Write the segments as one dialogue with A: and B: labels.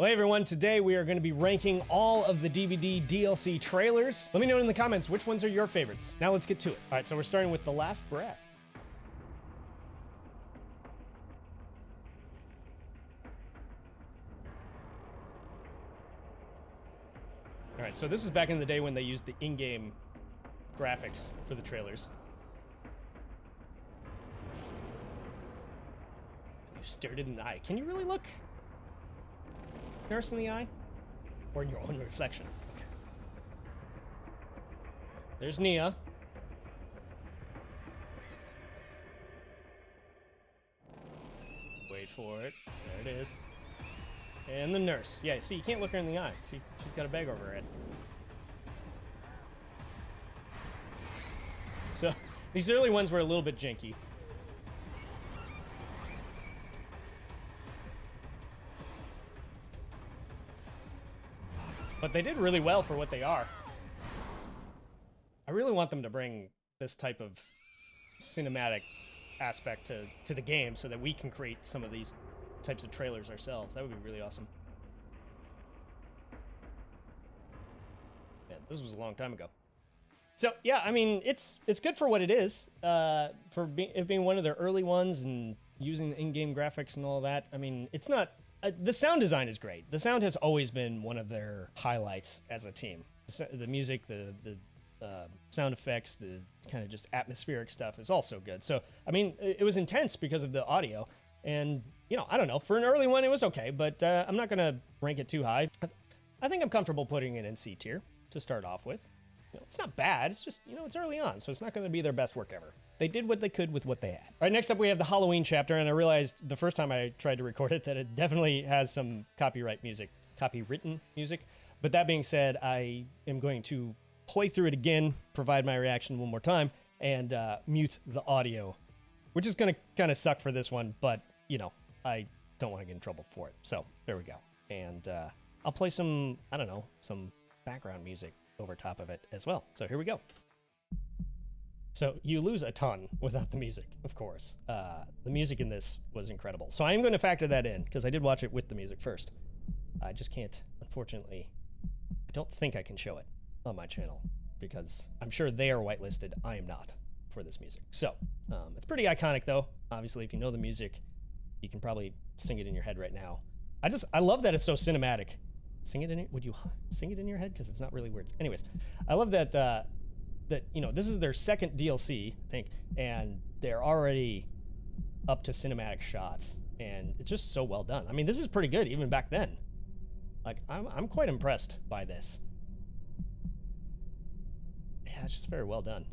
A: Well, hey everyone, today we are going to be ranking all of the DBD DLC trailers. Let me know in the comments which ones are your favorites. Now let's get to it. All right, so we're starting with The Last Breath. All right, so this is back in the day when they used the in-game graphics for the trailers. You stared it in the eye. Can you really look Nurse in the eye? Or in your own reflection? Okay. There's Nia. Wait for it. There it is. And the nurse. Yeah, see, you can't look her in the eye. She's got a bag over her head. So, these early ones were a little bit janky. But they did really well for what they are. I really want them to bring this type of cinematic aspect to the game so that we can create some of these types of trailers ourselves. That would be really awesome. Man, this was a long time ago. So, yeah, I mean, it's good for what it is. For it being one of their early ones and using the in-game graphics and all that. I mean, it's not... the sound design is great. The sound has always been one of their highlights as a team. The music, the sound effects, the kind of just atmospheric stuff is also good. So, I mean, it was intense because of the audio. And, you know, I don't know. For an early one, it was okay. But I'm not going to rank it too high. I think I'm comfortable putting it in C tier to start off with. You know, it's not bad. It's just, you know, it's early on. So it's not going to be their best work ever. They did what they could with what they had. All right, next up we have the Halloween chapter, and I realized the first time I tried to record it that it definitely has some copyrighted music. But that being said, I am going to play through it again, provide my reaction one more time, and mute the audio, which is going to kind of suck for this one, but, you know, I don't want to get in trouble for it. So there we go. And I'll play some, I don't know, some background music over top of it as well. So here we go. So you lose a ton without the music, of course. The music in this was incredible. So I am going to factor that in because I did watch it with the music first. I just can't, unfortunately, I don't think I can show it on my channel because I'm sure they are whitelisted. I am not for this music. So it's pretty iconic though. Obviously, if you know the music, you can probably sing it in your head right now. I love that it's so cinematic. Sing it in it? Would you sing it in your head? Because it's not really words. Anyways, I love that that, you know, this is their second DLC, I think, and they're already up to cinematic shots, and it's just so well done. I mean, this is pretty good even back then. Like, I'm quite impressed by this. Yeah, it's just very well done.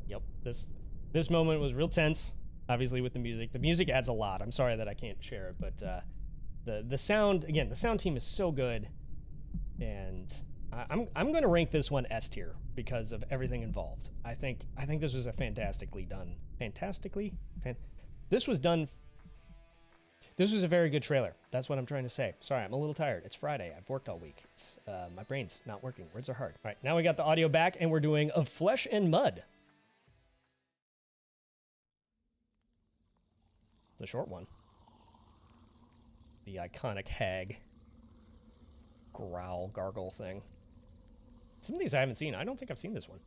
A: Yep, this moment was real tense. Obviously with the music. The music adds a lot. I'm sorry that I can't share it, but the sound, again, the sound team is so good, and I'm going to rank this one S tier because of everything involved. I think this was a this was a very good trailer. That's what I'm trying to say. Sorry, I'm a little tired. It's Friday. I've worked all week. My brain's not working. Words are hard. All right, now we got the audio back, and we're doing Of Flesh and Mud. The short one. The iconic hag growl gargle thing. Some of these I haven't seen. I don't think I've seen this one.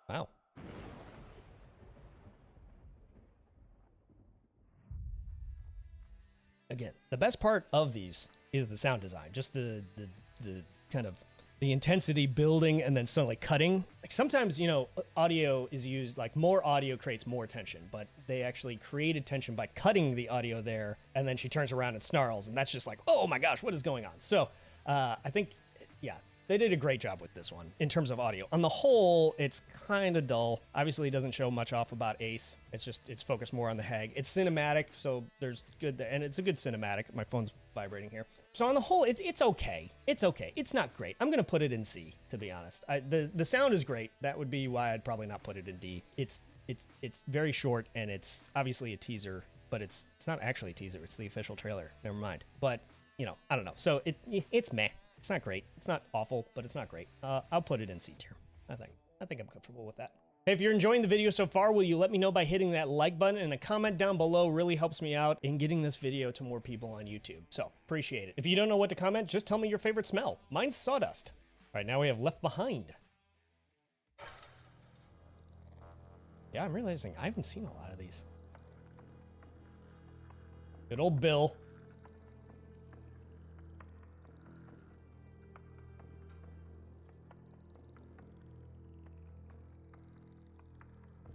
A: Wow. Again, the best part of these is the sound design. Just the kind of the intensity building and then suddenly cutting. Like sometimes, you know, audio is used, like more audio creates more tension, but they actually created tension by cutting the audio there, and then she turns around and snarls, and that's just like, oh my gosh, what is going on? So I think, yeah, they did a great job with this one in terms of audio. On the whole, it's kind of dull. Obviously, it doesn't show much off about Ace. It's focused more on the hag. It's cinematic, so there's good, and it's a good cinematic. My phone's vibrating here. So on the whole, it's okay. It's okay. It's not great. I'm gonna put it in C, to be honest. The sound is great. That would be why I'd probably not put it in D. It's very short, and it's obviously a teaser, but it's not actually a teaser. It's the official trailer. Never mind. But you know, I don't know. So it's meh. It's not great. It's not awful, but it's not great. I'll put it in C tier. I think I'm comfortable with that. Hey, if you're enjoying the video so far, will you let me know by hitting that like button, and a comment down below really helps me out in getting this video to more people on YouTube. So appreciate it. If you don't know what to comment, just tell me your favorite smell. Mine's sawdust. All right, now we have Left Behind. Yeah, I'm realizing I haven't seen a lot of these. Good old Bill.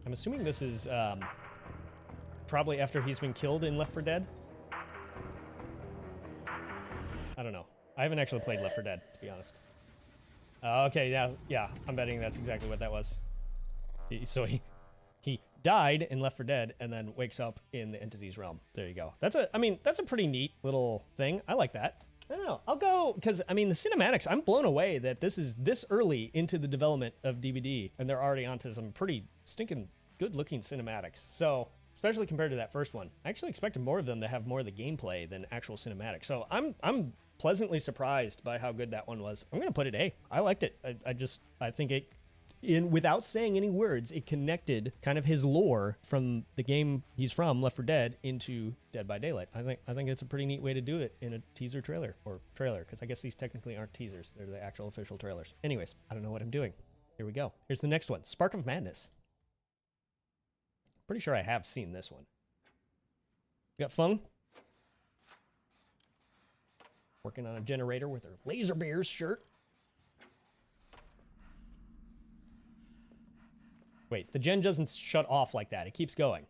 A: I'm assuming this is probably after he's been killed in Left 4 Dead. I don't know. I haven't actually played Left 4 Dead, to be honest. Okay, yeah, I'm betting that's exactly what that was. So he died in Left 4 Dead and then wakes up in the entity's realm. There you go. That's a pretty neat little thing. I like that. I don't know. I'll go, because, I mean, the cinematics, I'm blown away that this is this early into the development of DBD, and they're already onto some pretty stinking good-looking cinematics. So, especially compared to that first one, I actually expected more of them to have more of the gameplay than actual cinematics. So, I'm pleasantly surprised by how good that one was. I'm going to put it A. I liked it. I think it, without saying any words, it connected kind of his lore from the game he's from, Left 4 Dead, into Dead by Daylight. I think it's a pretty neat way to do it in a teaser trailer, because I guess these technically aren't teasers. They're the actual official trailers. Anyways, I don't know what I'm doing. Here we go. Here's the next one, Spark of Madness. Pretty sure I have seen this one. We got Fung. Working on a generator with her Laser Bears shirt. Wait, the gen doesn't shut off like that. It keeps going.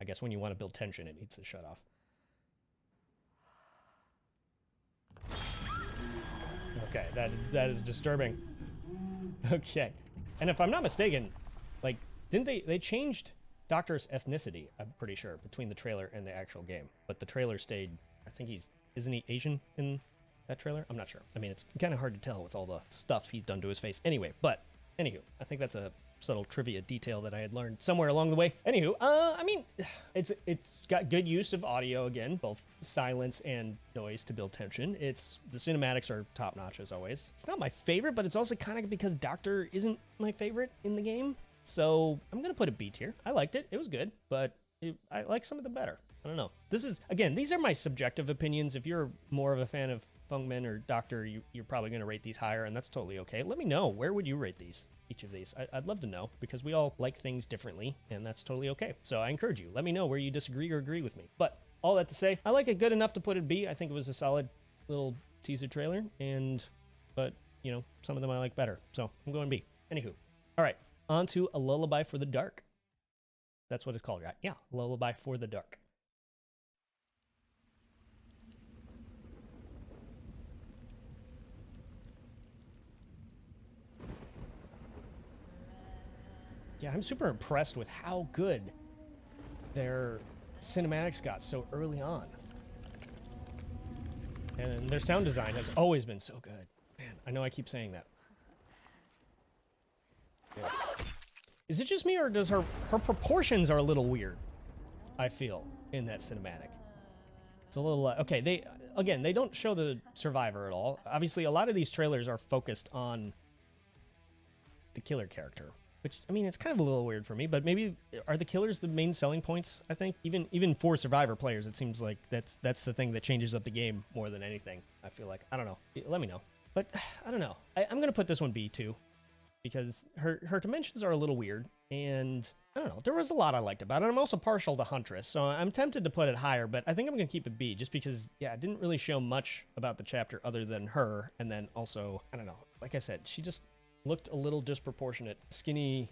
A: I guess when you want to build tension, it needs to shut off. Okay, that is disturbing. Okay. And if I'm not mistaken, like, didn't they changed Doctor's ethnicity, I'm pretty sure, between the trailer and the actual game. But the trailer stayed, I think isn't he Asian in that trailer? I'm not sure. I mean, it's kind of hard to tell with all the stuff he's done to his face. Anyway, anywho, I think that's a subtle trivia detail that I had learned somewhere along the way. Anywho, I mean, it's got good use of audio again, both silence and noise to build tension. The cinematics are top notch as always. It's not my favorite, but it's also kind of because Doctor isn't my favorite in the game. So I'm gonna put a B tier. I liked it. It was good, but I like some of them better. I don't know. This is, again, these are my subjective opinions. If you're more of a fan of Fungmin or Doctor, you're probably going to rate these higher, and that's totally okay. Let me know, where would you rate each of these? I'd love to know, because we all like things differently, and that's totally okay. So I encourage you, let me know where you disagree or agree with me. But all that to say, I like it good enough to put it B. I think it was a solid little teaser trailer, but, you know, some of them I like better. So I'm going B. Anywho. All right, on to A Lullaby for the Dark. That's what it's called, right? Yeah, Lullaby for the Dark. Yeah, I'm super impressed with how good their cinematics got so early on. And their sound design has always been so good. Man, I know I keep saying that. Yeah. Is it just me, or does her proportions are a little weird, I feel, in that cinematic? It's a little, okay, they don't show the survivor at all. Obviously, a lot of these trailers are focused on the killer character. Which, I mean, it's kind of a little weird for me, but maybe are the killers the main selling points, I think? Even for Survivor players, it seems like that's the thing that changes up the game more than anything, I feel like. I don't know. Let me know. But, I don't know. I'm going to put this one B, too, because her dimensions are a little weird, and I don't know. There was a lot I liked about it. I'm also partial to Huntress, so I'm tempted to put it higher, but I think I'm going to keep it B, just because, yeah, it didn't really show much about the chapter other than her, and then also, I don't know. Like I said, she just looked a little disproportionate, skinny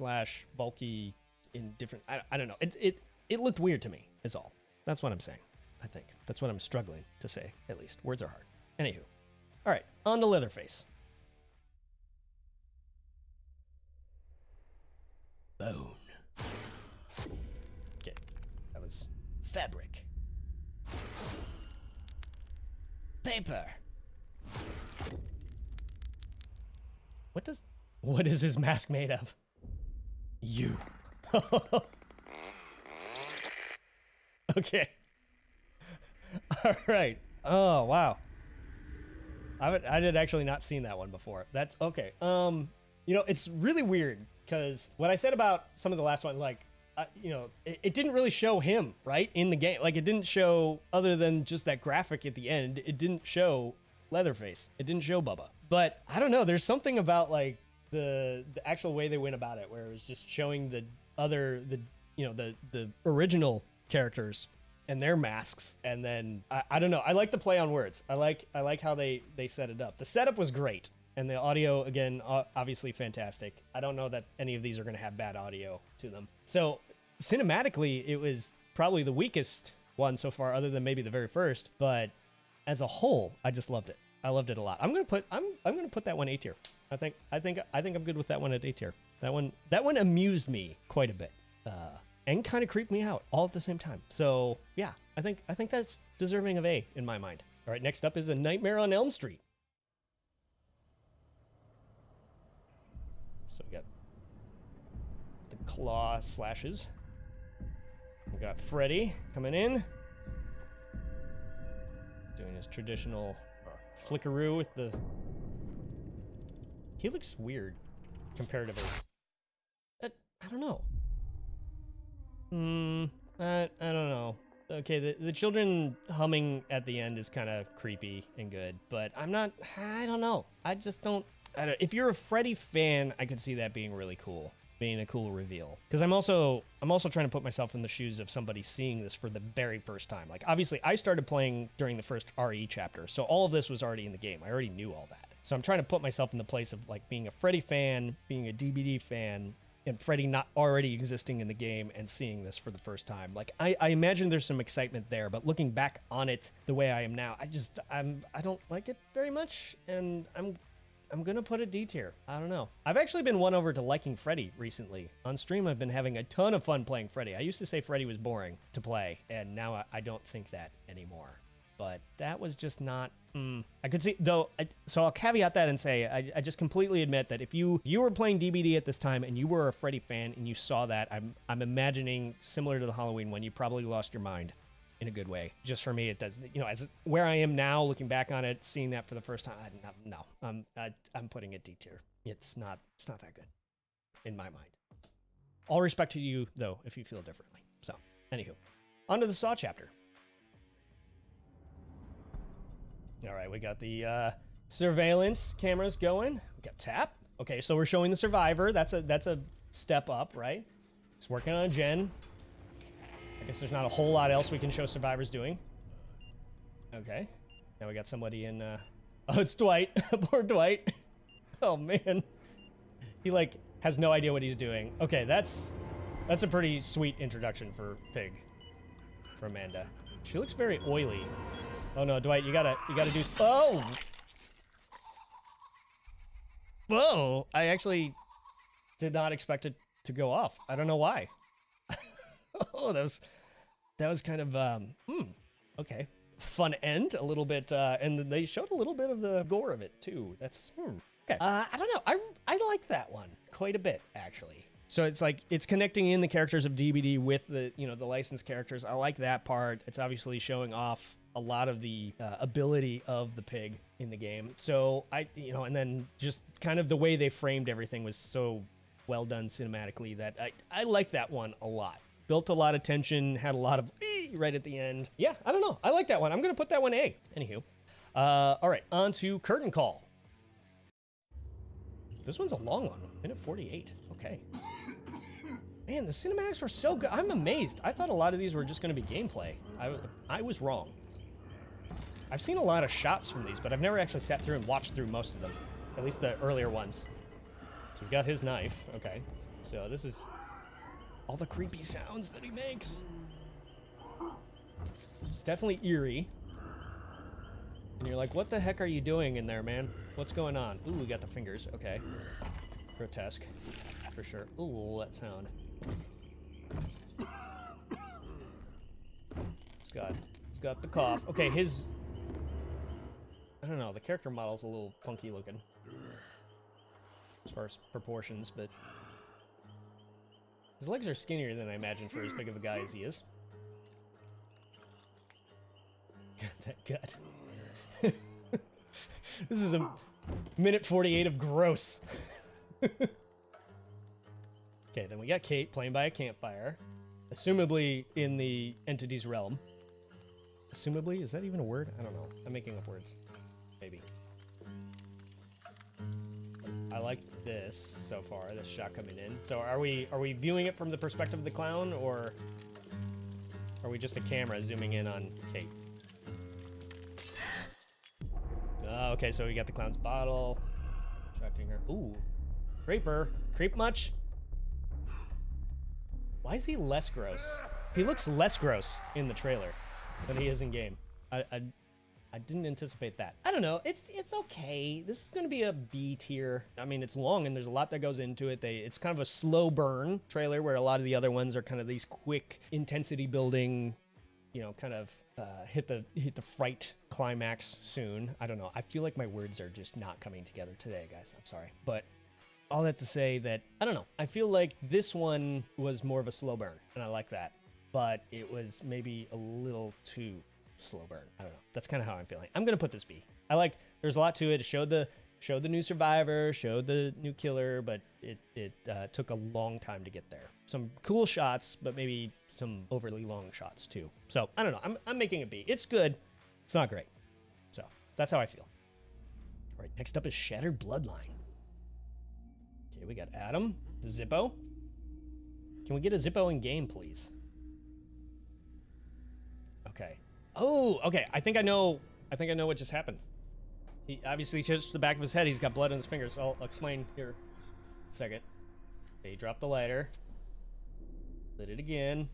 A: / bulky in different, I don't know. It looked weird to me, is all. That's what I'm saying, I think. That's what I'm struggling to say, at least. Words are hard. Anywho. All right, on to Leatherface. Bone. Okay, that was fabric. Paper. What is his mask made of? You. Okay. All right. Oh, wow. I did actually not seen that one before. That's okay. You know, it's really weird because what I said about some of the last one, like, you know, it didn't really show him, right, in the game. Like, it didn't show, other than just that graphic at the end, it didn't show Leatherface. It didn't show Bubba. But I don't know. There's something about, like, the actual way they went about it, where it was just showing the original characters and their masks, and then I don't know. I like the play on words. I like how they set it up. The setup was great, and the audio, again, obviously fantastic. I don't know that any of these are going to have bad audio to them. So cinematically, it was probably the weakest one so far, other than maybe the very first. But as a whole, I just loved it. I loved it a lot. I'm gonna put that one A tier. I think I'm good with that one at A tier. That one amused me quite a bit. And kind of creeped me out all at the same time. So yeah, I think that's deserving of A in my mind. All right, next up is A Nightmare on Elm Street. So we got the claw slashes. We got Freddy coming in, doing his traditional flickaroo with the. He looks weird comparatively. I don't know. I don't know. Okay, the children humming at the end is kind of creepy and good, but I don't know. If you're a Freddy fan, I could see that being really cool, being a cool reveal. Because I'm also trying to put myself in the shoes of somebody seeing this for the very first time. Like, obviously, I started playing during the first RE chapter, so all of this was already in the game. I already knew all that. So I'm trying to put myself in the place of, like, being a Freddy fan, being a DBD fan, and Freddy not already existing in the game and seeing this for the first time. Like, I imagine there's some excitement there, but looking back on it the way I am now, I don't like it very much, and I'm gonna put a D tier. I don't know. I've actually been won over to liking Freddy recently. On stream, I've been having a ton of fun playing Freddy. I used to say Freddy was boring to play, and now I don't think that anymore. But that was just not. I could see, though, so I'll caveat that and say, I just completely admit that if you were playing DBD at this time and you were a Freddy fan and you saw that, I'm imagining, similar to the Halloween one, you probably lost your mind in a good way. Just for me, it does, you know, as where I am now, looking back on it, seeing that for the first time, I'm putting it D tier. It's not that good in my mind. All respect to you, though, if you feel differently. So, anywho, on to the Saw chapter. All right, we got the surveillance cameras going. We got tap. Okay, so we're showing the survivor. That's a step up, right? He's working on a gen. I guess there's not a whole lot else we can show survivors doing. Okay, now we got somebody in. Oh, it's Dwight. Poor Dwight. Oh man, he like has no idea what he's doing. Okay, that's a pretty sweet introduction for Pig, for Amanda. She looks very oily. Oh no, Dwight, you gotta do. Oh! Whoa! I actually did not expect it to go off. I don't know why. Oh, that was kind of okay. Fun end, a little bit, and they showed a little bit of the gore of it too. That's okay. I don't know. I like that one quite a bit actually. So it's like, it's connecting in the characters of DBD with the, you know, the licensed characters. I like that part. It's obviously showing off a lot of the ability of the Pig in the game. So and then just kind of the way they framed everything was so well done cinematically that I like that one a lot. Built a lot of tension, had a lot of right at the end. Yeah, I don't know. I like that one. I'm going to put that one A. Anywho. All right, on to Curtain Call. This one's a long one. Minute 48. Okay. Man, the cinematics were so good. I'm amazed. I thought a lot of these were just going to be gameplay. I was wrong. I've seen a lot of shots from these, but I've never actually sat through and watched through most of them. At least the earlier ones. So we've got his knife. Okay. So this is all the creepy sounds that he makes. It's definitely eerie. And you're like, what the heck are you doing in there, man? What's going on? Ooh, we got the fingers. Okay. Grotesque. For sure. Ooh, that sound. It's got the cough. Okay, I don't know, the character model's a little funky looking. As far as proportions, but his legs are skinnier than I imagined for as big of a guy as he is. that gut. This is a minute 48 of gross. Okay, then we got Kate playing by a campfire, assumably in the entity's realm. Assumably? Is that even a word? I don't know. I'm making up words. Maybe. I like this so far, this shot coming in. So are we viewing it from the perspective of the clown, or are we just a camera zooming in on Kate? Oh, okay, so we got the clown's bottle. Distracting her. Ooh. Creeper. Creep much? Why is he less gross? He looks less gross in the trailer than he is in game. I didn't anticipate that. I don't know. It's okay. This is going to be a B tier. I mean, it's long and there's a lot that goes into it. It's kind of a slow burn trailer where a lot of the other ones are kind of these quick intensity building, you know, kind of hit the fright climax soon. I don't know. I feel like my words are just not coming together today, guys. I'm sorry. But all that to say that, I don't know. I feel like this one was more of a slow burn, and I like that. But it was maybe a little too slow burn. I don't know. That's kind of how I'm feeling. I'm gonna put this B. I like. There's a lot to it. It showed the new survivor, showed the new killer, but it took a long time to get there. Some cool shots, but maybe some overly long shots too. So I don't know. I'm making a B. It's good. It's not great. So that's how I feel. All right. Next up is Shattered Bloodline. Okay, we got Adam, the Zippo. Can we get a Zippo in game, please? Okay. Oh, okay. I think I know what just happened. He obviously touched the back of his head. He's got blood on his fingers. So I'll explain here in a second. Okay, he dropped the lighter. Lit it again.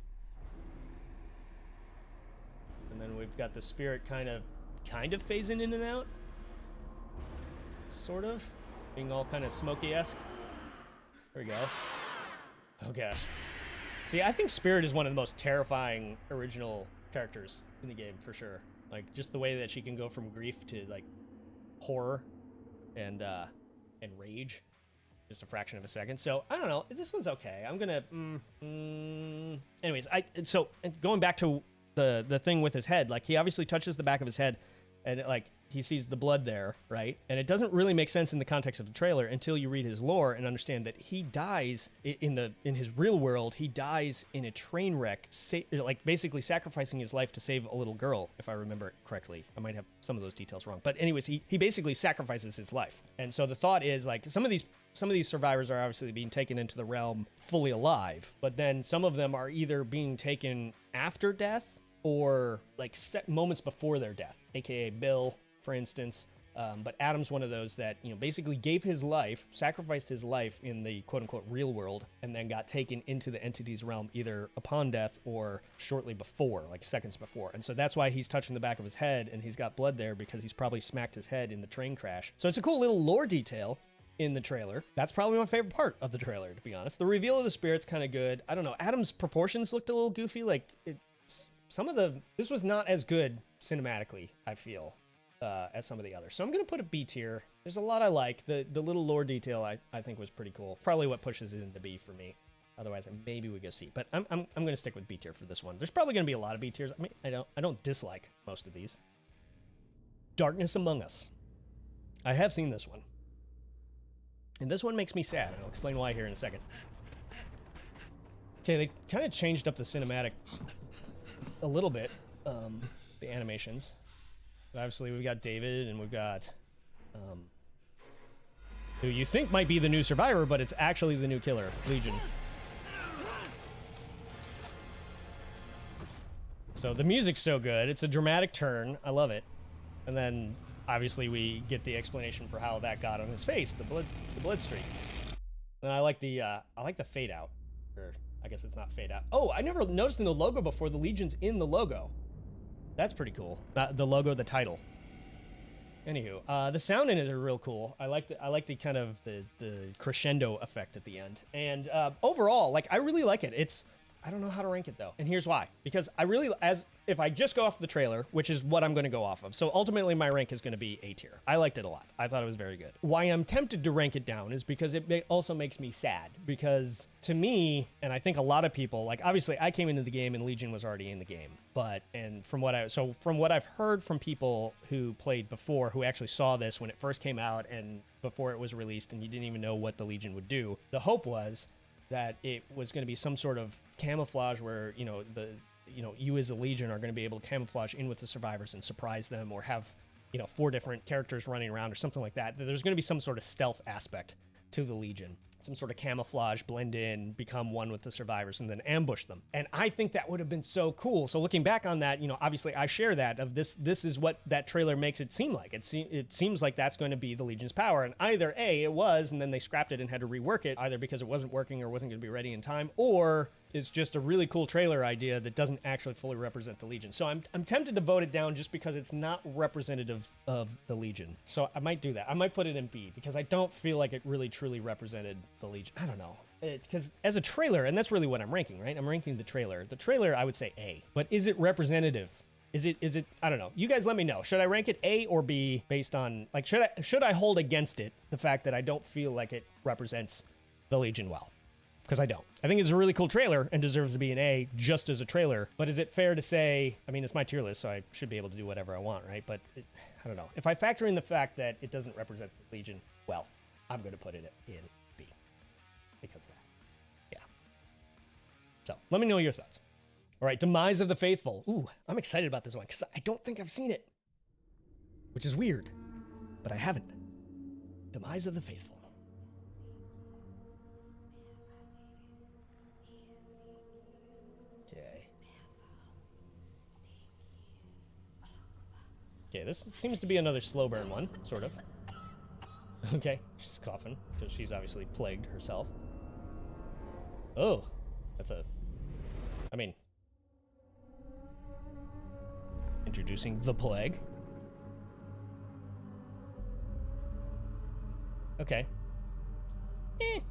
A: And then we've got the spirit kind of phasing in and out. Sort of. Being all kind of smoky-esque. There we go. Oh gosh. See, I think Spirit is one of the most terrifying original characters in the game, for sure. Like, just the way that she can go from grief to, like, horror and rage. Just a fraction of a second. So, I don't know. This one's okay. I'm gonna... Anyways, so going back to the thing with his head, like, he obviously touches the back of his head, and, like, he sees the blood there, right? And it doesn't really make sense in the context of the trailer until you read his lore and understand that he dies in his real world. He dies in a train wreck, like basically sacrificing his life to save a little girl, if I remember it correctly. I might have some of those details wrong, but anyways, he basically sacrifices his life. And so the thought is, like, some of these survivors are obviously being taken into the realm fully alive, but then some of them are either being taken after death or like moments before their death, aka Bill, for instance. But Adam's one of those that, you know, basically gave his life, sacrificed his life in the quote-unquote real world, and then got taken into the entity's realm either upon death or shortly before, like seconds before. And so that's why he's touching the back of his head, and he's got blood there because he's probably smacked his head in the train crash. So it's a cool little lore detail in the trailer. That's probably my favorite part of the trailer, to be honest. The reveal of the spirit's kind of good. I don't know. Adam's proportions looked a little goofy. Like, this was not as good cinematically, I feel, as some of the others. So I'm going to put a B tier. There's a lot I like. The little lore detail I think was pretty cool. Probably what pushes it into B for me. Otherwise, maybe we go C. But I'm going to stick with B tier for this one. There's probably going to be a lot of B tiers. I mean, I don't dislike most of these. Darkness Among Us. I have seen this one. And this one makes me sad. I'll explain why here in a second. Okay, they kind of changed up the cinematic a little bit, the animations. But obviously, we've got David, and we've got who you think might be the new survivor, but it's actually the new killer, Legion. So the music's so good. It's a dramatic turn. I love it. And then, obviously, we get the explanation for how that got on his face, the blood streak. And I like the fade out. Or I guess it's not fade out. Oh, I never noticed in the logo before the Legion's in the logo. That's pretty cool. The logo, the title. Anywho, the sound in it are real cool. I like the kind of the crescendo effect at the end. And overall, like, I really like it. I don't know how to rank it though. And here's why. Because I really, if I just go off the trailer, which is what I'm going to go off of. So ultimately my rank is going to be A tier. I liked it a lot. I thought it was very good. Why I'm tempted to rank it down is because it also makes me sad. Because to me, and I think a lot of people, like obviously I came into the game and Legion was already in the game. But, and from what I've heard from people who played before, who actually saw this when it first came out and before it was released and you didn't even know what the Legion would do, the hope was that it was going to be some sort of camouflage where, you as a Legion are going to be able to camouflage in with the survivors and surprise them, or have, 4 different characters running around or something like that. There's going to be some sort of stealth aspect to the Legion. Some sort of camouflage, blend in, become one with the survivors, and then ambush them. And I think that would have been so cool. So looking back on that, obviously I share that of this is what that trailer makes it seem like. It seems like that's going to be the Legion's power. And either A, it was, and then they scrapped it and had to rework it, either because it wasn't working or wasn't going to be ready in time, or it's just a really cool trailer idea that doesn't actually fully represent the Legion. So I'm tempted to vote it down just because it's not representative of the Legion. So I might do that. I might put it in B because I don't feel like it really truly represented the Legion. I don't know. Because as a trailer, and that's really what I'm ranking, right? I'm ranking the trailer. The trailer, I would say A. But is it representative? Is it, I don't know. You guys let me know. Should I rank it A or B based on, like, should I hold against it the fact that I don't feel like it represents the Legion well? Because I don't. I think it's a really cool trailer and deserves to be an A just as a trailer. But is it fair to say, I mean, it's my tier list, so I should be able to do whatever I want, right? But I don't know. If I factor in the fact that it doesn't represent the Legion well, I'm going to put it in B because of that. Yeah. So let me know your thoughts. All right, Demise of the Faithful. Ooh, I'm excited about this one because I don't think I've seen it, which is weird, but I haven't. Demise of the Faithful. Okay, this seems to be another slow burn one, sort of. Okay, she's coughing, because she's obviously plagued herself. Oh, introducing the plague. Okay. I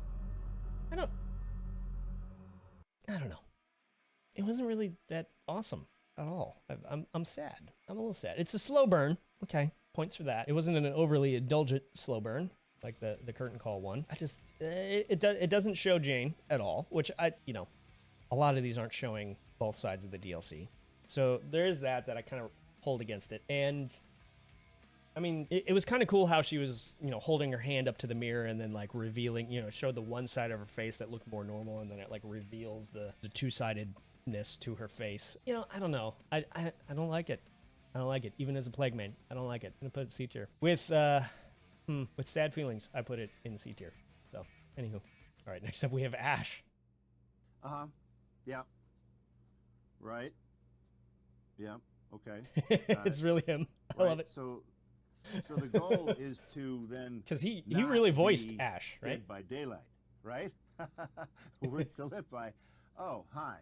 A: don't know. It wasn't really that awesome at all. I'm sad. I'm a little sad. It's a slow burn. Okay, points for that. It wasn't an overly indulgent slow burn like the curtain call one. I just it doesn't show Jane at all, which a lot of these aren't showing both sides of the DLC. So there is that I kind of hold against it. And I mean, it was kind of cool how she was, holding her hand up to the mirror and then like revealing, showed the one side of her face that looked more normal, and then it like reveals the two-sidedness to her face. I don't know. I don't like it. I don't like it. Even as a plague main, I don't like it. I'm gonna put it C tier. With sad feelings, I put it in C tier. So, anywho. All right, next up we have Ash.
B: Yeah. Right. Yeah. Okay.
A: It's really him. I love it.
B: So the goal is to then,
A: because he really voiced Ash, right?
B: Dead by daylight, right? Words to live by. Oh, hi.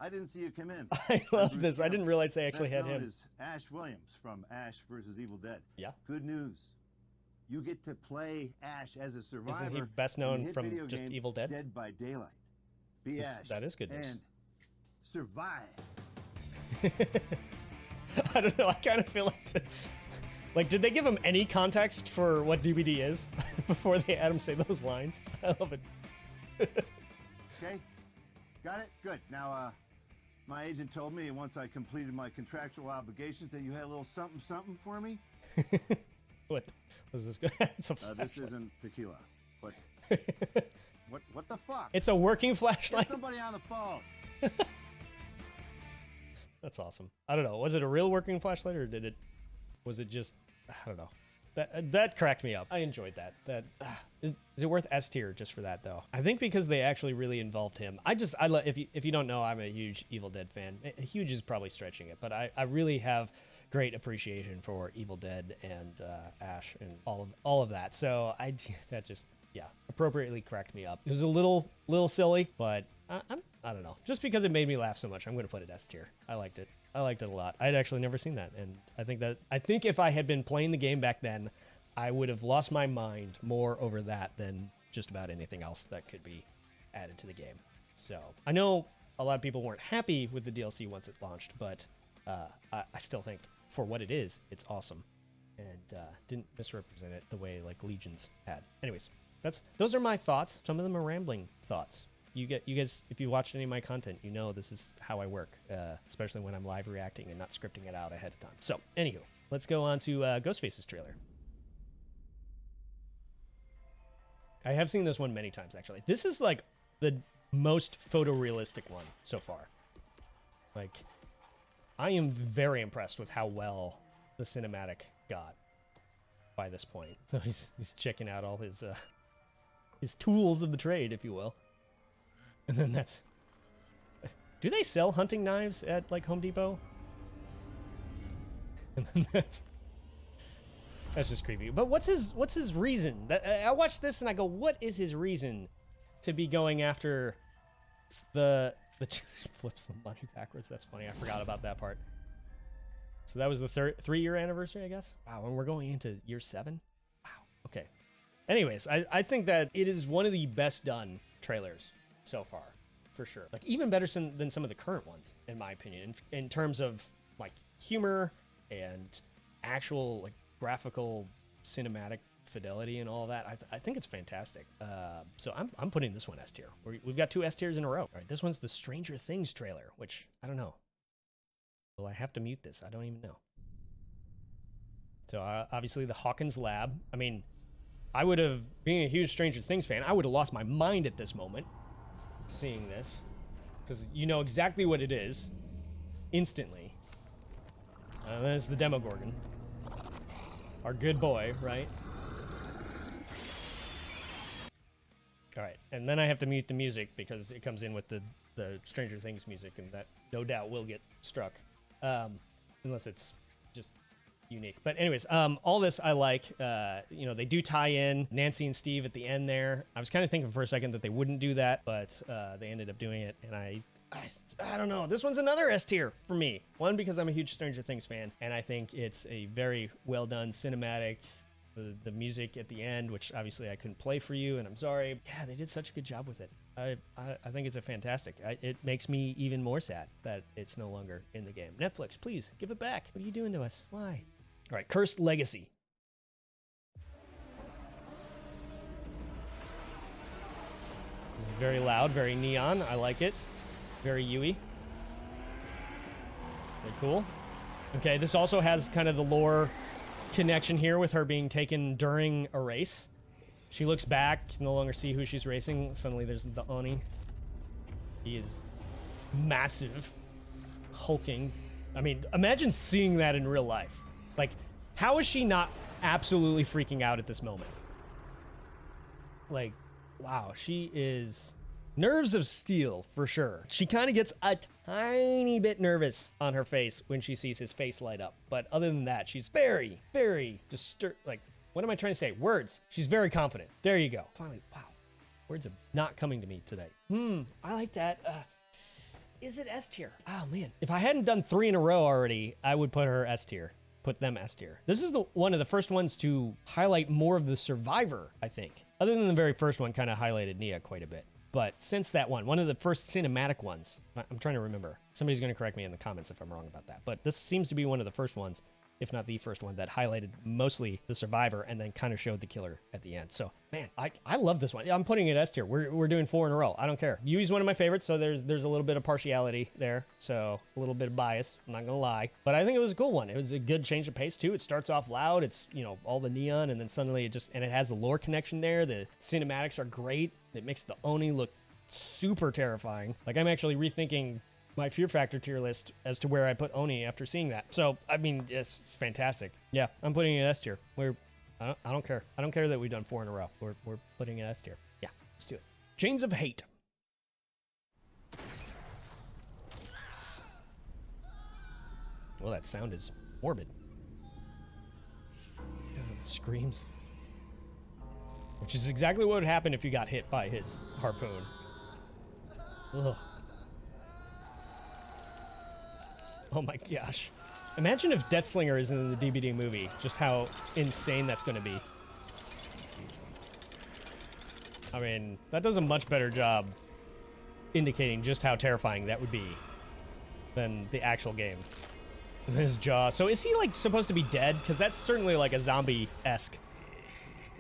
B: I didn't see you come in.
A: I love this. I didn't realize they actually had him.
B: Is Ash Williams from Ash vs. Evil Dead.
A: Yeah.
B: Good news. You get to play Ash as a survivor.
A: Isn't he best known from just Evil Dead?
B: Dead by Daylight. Be Ash.
A: That is good news.
B: And survive.
A: I don't know. I kind of feel like, did they give him any context for what DBD is before they had him say those lines? I love it.
B: Okay. Got it? Good. Now, my agent told me once I completed my contractual obligations that you had a little something for me.
A: What was this? It's a
B: this isn't tequila, but what the fuck?
A: It's a working flashlight.
B: Get somebody on the phone.
A: That's awesome. I don't know. Was it a real working flashlight, or was it just, I don't know. That cracked me up. I enjoyed that. Is it worth S tier just for that though? I think because they actually really involved him. If you don't know, I'm a huge Evil Dead fan. Huge is probably stretching it, but I really have great appreciation for Evil Dead and Ash and all of that. So that just appropriately cracked me up. It was a little silly, but I don't know. Just because it made me laugh so much, I'm going to put it S tier. I liked it. I liked it a lot. I'd actually never seen that, and I think if I had been playing the game back then, I would have lost my mind more over that than just about anything else that could be added to the game. So I know a lot of people weren't happy with the DLC once it launched, but I still think for what it is, it's awesome, and didn't misrepresent it the way like Legions had. Anyways, those are my thoughts. Some of them are rambling thoughts. You guys, if you watched any of my content, you know this is how I work, especially when I'm live reacting and not scripting it out ahead of time. So, anywho, let's go on to Ghostface's trailer. I have seen this one many times, actually. This is like the most photorealistic one so far. Like, I am very impressed with how well the cinematic got by this point. So he's checking out all his tools of the trade, if you will. And then that's... Do they sell hunting knives at, like, Home Depot? And then that's just creepy. But what's his reason? I watched this and I go, what is his reason to be going after the flips the money backwards? That's funny. I forgot about that part. So that was the 3-year anniversary, I guess? Wow, and we're going into year 7? Wow, okay. Anyways, I think that it is one of the best done trailers so far, for sure. Like, even better than some of the current ones, in my opinion, in terms of, like, humor and actual, like, graphical cinematic fidelity and all that. I think it's fantastic. So I'm putting this one S tier. We've got 2 S tiers in a row. All right, this one's the Stranger Things trailer, which I don't know. Will I have to mute this? I don't even know. So obviously the Hawkins lab. I mean, I would have, being a huge Stranger Things fan, I would have lost my mind at this moment seeing this, because you know exactly what it is instantly. There's the Demogorgon. Our good boy, right? All right, and then I have to mute the music because it comes in with the Stranger Things music, and that no doubt will get struck, unless it's just unique. But anyways, all this I like. You know, they do tie in Nancy and Steve at the end there. I was kind of thinking for a second that they wouldn't do that, but they ended up doing it, and I don't know. This one's another S tier for me. One, because I'm a huge Stranger Things fan, and I think it's a very well done cinematic. The music at the end, which obviously I couldn't play for you, and I'm sorry. Yeah, they did such a good job with it. I think it's a fantastic. It makes me even more sad that it's no longer in the game. Netflix, please give it back. What are you doing to us? Why? All right, Cursed Legacy. This is very loud, very neon. I like it. Very Yui. Very cool. Okay, this also has kind of the lore connection here with her being taken during a race. She looks back, can no longer see who she's racing. Suddenly there's the Oni. He is massive, hulking. I mean, imagine seeing that in real life. Like, how is she not absolutely freaking out at this moment? Like, wow, she is nerves of steel for sure. She kind of gets a tiny bit nervous on her face when she sees his face light up. But other than that, she's very, very like, what am I trying to say? Words. She's very confident. There you go. Finally, wow. Words are not coming to me today. I like that. Is it S tier? Oh man. If I hadn't done 3 in a row already, I would put her S tier. Put them S tier. This is one of the first ones to highlight more of the survivor, I think. Other than the very first one kind of highlighted Nia quite a bit. But since that one of the first cinematic ones, I'm trying to remember. Somebody's going to correct me in the comments if I'm wrong about that. But this seems to be one of the first ones, if not the first one, that highlighted mostly the survivor and then kind of showed the killer at the end. So, man, I love this one. I'm putting it S tier. We're doing 4 in a row. I don't care. Yui's one of my favorites, so there's a little bit of partiality there. So, a little bit of bias. I'm not going to lie. But I think it was a cool one. It was a good change of pace, too. It starts off loud. It's, you know, all the neon, and then suddenly and it has the lore connection there. The cinematics are great. It makes the Oni look super terrifying. Like, I'm actually rethinking my Fear Factor tier list as to where I put Oni after seeing that. So, I mean, it's fantastic. Yeah, I'm putting it S tier. I don't care. I don't care that we've done 4 in a row. We're putting it S tier. Yeah, let's do it. Chains of Hate. Well, that sound is morbid. The screams. Which is exactly what would happen if you got hit by his harpoon. Ugh. Oh my gosh. Imagine if Deathslinger is in the DBD movie, just how insane that's going to be. I mean, that does a much better job indicating just how terrifying that would be than the actual game. His jaw. So is he like supposed to be dead? Because that's certainly like a zombie-esque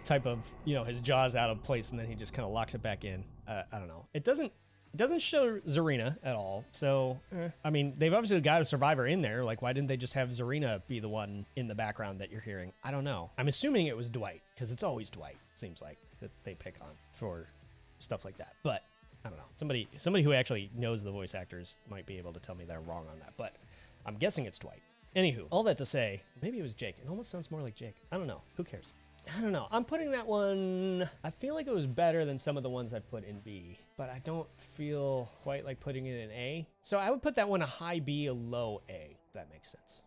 A: type of, you know, his jaw's out of place and then he just kind of locks it back in. I don't know. It doesn't show Zarina at all. So, I mean, they've obviously got a survivor in there. Like, why didn't they just have Zarina be the one in the background that you're hearing? I don't know. I'm assuming it was Dwight, because it's always Dwight, seems like, that they pick on for stuff like that. But, I don't know. Somebody who actually knows the voice actors might be able to tell me they're wrong on that. But I'm guessing it's Dwight. Anywho, all that to say, maybe it was Jake. It almost sounds more like Jake. I don't know. Who cares? I don't know. I'm putting that one... I feel like it was better than some of the ones I've put in B, but I don't feel quite like putting it in A. So I would put that one a high B, a low A, if that makes sense.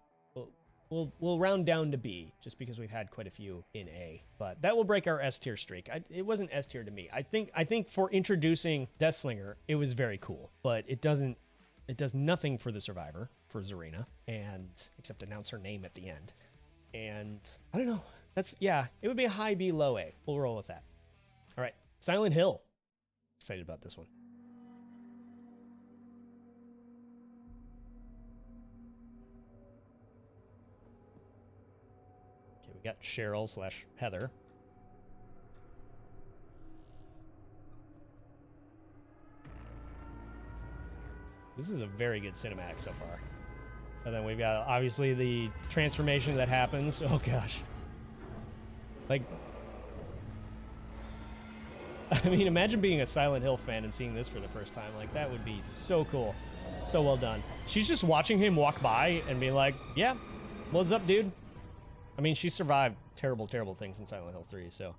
A: We'll round down to B, just because we've had quite a few in A. But that will break our S tier streak. It wasn't S tier to me. I think for introducing Deathslinger, it was very cool, but it does nothing for the survivor, for Zarina, and except announce her name at the end. And I don't know. It would be a high B, low A. We'll roll with that. All right, Silent Hill. Excited about this one. Okay, we got Cheryl / Heather. This is a very good cinematic so far. And then we've got, obviously, the transformation that happens. Oh, gosh. Like, I mean, imagine being a Silent Hill fan and seeing this for the first time. Like, that would be so cool. So well done. She's just watching him walk by and be like, yeah, what's up, dude? I mean, she survived terrible, terrible things in Silent Hill 3, so.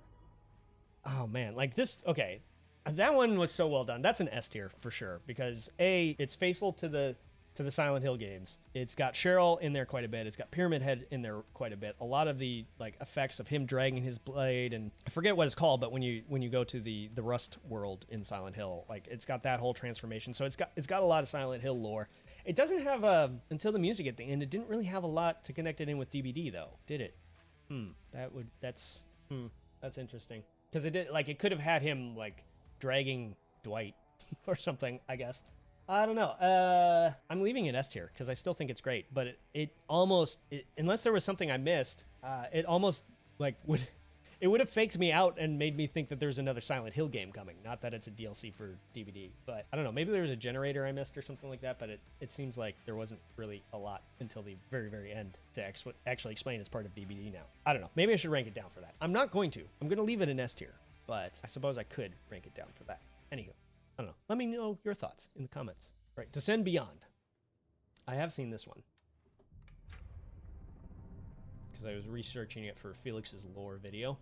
A: Oh, man. Like, this, okay. That one was so well done. That's an S tier for sure, because A, it's faithful to the Silent Hill games. It's got Cheryl in there quite a bit. It's got Pyramid Head in there quite a bit. A lot of the like effects of him dragging his blade, and I forget what it's called, but when you go to the Rust world in Silent Hill, like it's got that whole transformation. So it's got a lot of Silent Hill lore. It doesn't have until the music at the end. It didn't really have a lot to connect it in with DBD though, did it? That's interesting, because it could have had him like dragging Dwight or something, I guess. I don't know. I'm leaving it S tier because I still think it's great, but it almost, unless there was something I missed, it almost like would have faked me out and made me think that there's another Silent Hill game coming. Not that it's a DLC for DBD, but I don't know. Maybe there was a generator I missed or something like that, but it seems like there wasn't really a lot until the very, very end to actually explain it's part of DBD now. I don't know. Maybe I should rank it down for that. I'm not going to. I'm going to leave it in S tier, but I suppose I could rank it down for that. Anywho. I don't know. Let me know your thoughts in the comments. All right, Descend Beyond. I have seen this one, because I was researching it for Felix's lore video.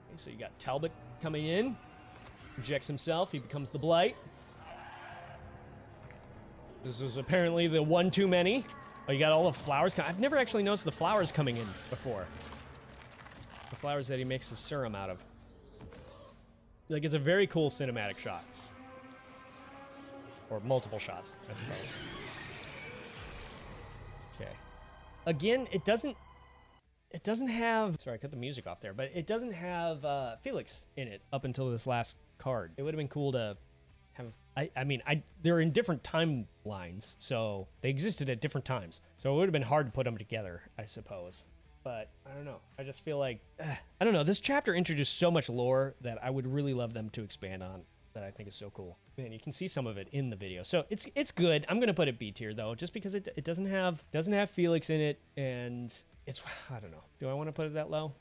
A: Okay, so you got Talbot coming in, injects himself, he becomes the Blight. This is apparently the one too many. Oh, you got all the flowers. I've never actually noticed the flowers coming in before. The flowers that he makes his serum out of. Like, it's a very cool cinematic shot. Or multiple shots, I suppose. Okay. Again, it doesn't have... Sorry, I cut the music off there. But it doesn't have Felix in it up until this last card. It would have been cool to have... I mean, they're in different timelines, so they existed at different times. So it would have been hard to put them together, I suppose. But I don't know. I just feel like, I don't know. This chapter introduced so much lore that I would really love them to expand on, that I think is so cool. Man, you can see some of it in the video. So it's good. I'm gonna put it B tier though, just because it doesn't have Felix in it, and it's, I don't know. Do I want to put it that low?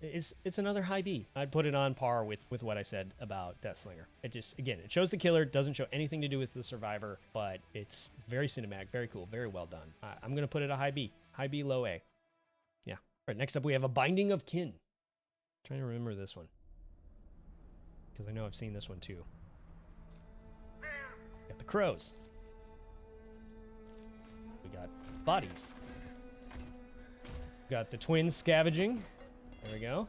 A: It's another high B. I'd put it on par with what I said about Deathslinger. It just, again, it shows the killer, doesn't show anything to do with the survivor, but it's very cinematic, very cool, very well done. I'm gonna put it a high B, low A. All right, next up we have A Binding of Kin. Trying to remember this one, because I know I've seen this one too. Got the crows. We got bodies. Got the twins scavenging. There we go.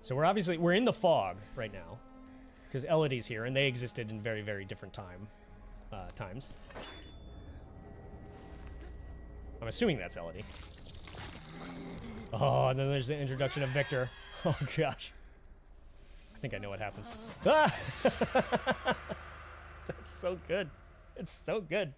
A: So we're in the fog right now, because Elodie's here, and they existed in very, very different times. I'm assuming that's Elodie. Oh, and then there's the introduction of Victor. Oh, gosh. think I know what happens. Ah! That's so good. It's so good.